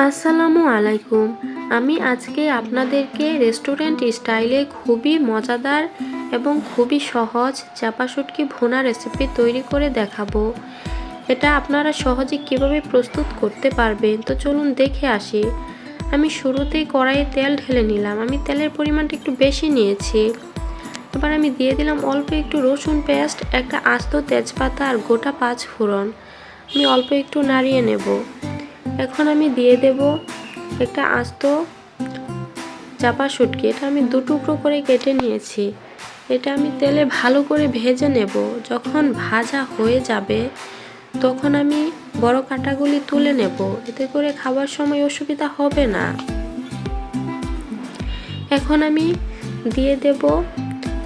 আসসালামু আলাইকুম। আমি আজকে আপনাদেরকে রেস্টুরেন্ট স্টাইলে খুবই মজাদার এবং খুবই সহজ চাপা শুটকি ভুনা রেসিপি তৈরি করে দেখাবো। এটা আপনারা সহজে কিভাবে প্রস্তুত করতে পারবেন, তো চলুন দেখে আসি। আমি শুরুতেই কড়াইয়ে তেল ঢেলে নিলাম। আমি তেলের পরিমাণটা একটু বেশি নিয়েছি। এবার আমি দিয়ে দিলাম অল্প একটু রসুন পেস্ট, একটা আস্ত তেজপাতা আর গোটা 5 ফোড়ন। আমি অল্প একটু নাড়িয়ে নেব। এখন আমি দিয়ে দেব একটা আস্ত চাপা শুটকি। এটা আমি 2 টুকরো করে কেটে নিয়েছি। এটা আমি তেলে ভালো করে ভেজে নেব। যখন ভাজা হয়ে যাবে তখন আমি বড় কাঁটাগুলি তুলে নেব, এতে করে খাবার সময় অসুবিধা হবে না। এখন আমি দিয়ে দেব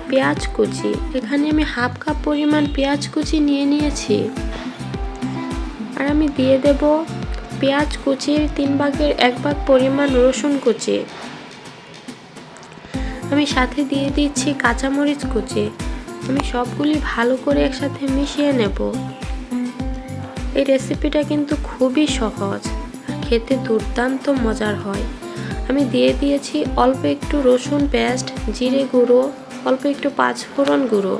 পেঁয়াজ কুচি। এখানে আমি হাফ কাপ পরিমাণ পেঁয়াজ কুচি নিয়ে নিয়েছি। আর আমি দিয়ে দেব পেঁয়াজ কুচির 3 ভাগের 1 ভাগ পরিমাণ রসুন কুচি। আমি সাথে দিয়ে দিচ্ছি কাঁচামরিচ কুচি। আমি সবগুলি ভালো করে একসাথে মিশিয়ে নেব। এই রেসিপিটা কিন্তু খুবই সহজ, খেতে দুর্দান্ত মজার হয়। আমি দিয়ে দিয়েছি অল্প একটু রসুন পেস্ট, জিরে গুঁড়ো, অল্প একটু 5 ফোড়ন গুঁড়ো।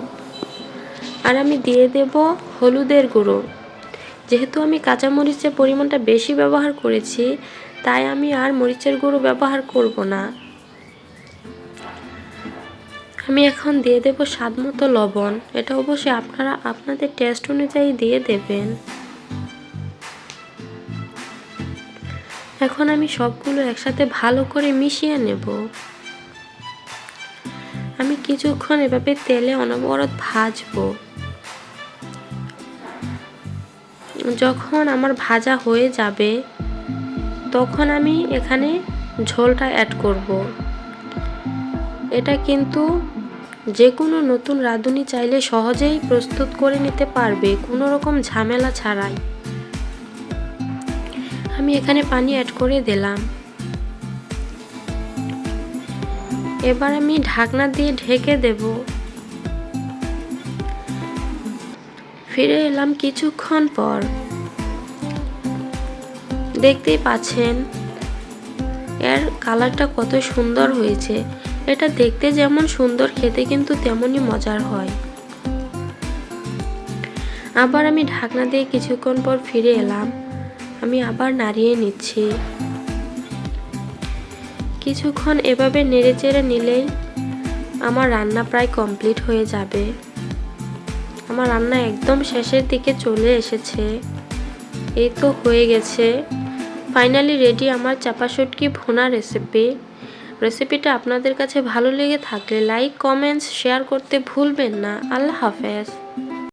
আর আমি দিয়ে দেব হলুদের গুঁড়ো। যেহেতু আমি কাঁচামরিচের পরিমাণটা বেশি ব্যবহার করেছি, তাই আমি আর মরিচের গুঁড়ো ব্যবহার করব না। আমি এখন দিয়ে দেব স্বাদমতো লবণ। এটা অবশ্যই আপনারা আপনাদের টেস্ট অনুযায়ী দিয়ে দেবেন। এখন আমি সবগুলো একসাথে ভালো করে মিশিয়ে নেব। আমি কিছুক্ষণ এভাবে তেলে অনবরত ভাজবো। যখন আমার ভাজা হয়ে যাবে তখন আমি এখানে ঝোলটা অ্যাড করব। এটা কিন্তু যে কোনো নতুন রাঁধুনি চাইলে সহজেই প্রস্তুত করে নিতে পারবে, কোনো রকম ঝামেলা ছাড়াই। আমি এখানে পানি অ্যাড করে দিলাম। এবার আমি ঢাকনা দিয়ে ঢেকে দেব। ফিরে এলাম কিছুক্ষণ পর। দেখতেই পাচ্ছেন এর কালারটা কত সুন্দর হয়েছে। এটা দেখতে যেমন সুন্দর, খেতে কিন্তু তেমনই মজার হয়। আবার আমি ঢাকনা দিয়ে কিছুক্ষণ পর ফিরে এলাম। আমি আবার নাড়িয়ে নিচ্ছি। কিছুক্ষণ এভাবে নেড়েচেড়ে নিলেই আমার রান্না প্রায় কমপ্লিট হয়ে যাবে। আমার রান্না একদম শেষের দিকে চলে এসেছে। এই তো হয়ে গেছে। ফাইনালি রেডি আমার চাপা শুটকি ভুনা রেসিপিটা আপনাদের কাছে ভালো লেগে থাকলে লাইক, কমেন্টস, শেয়ার করতে ভুলবেন না। আল্লাহ হাফেজ।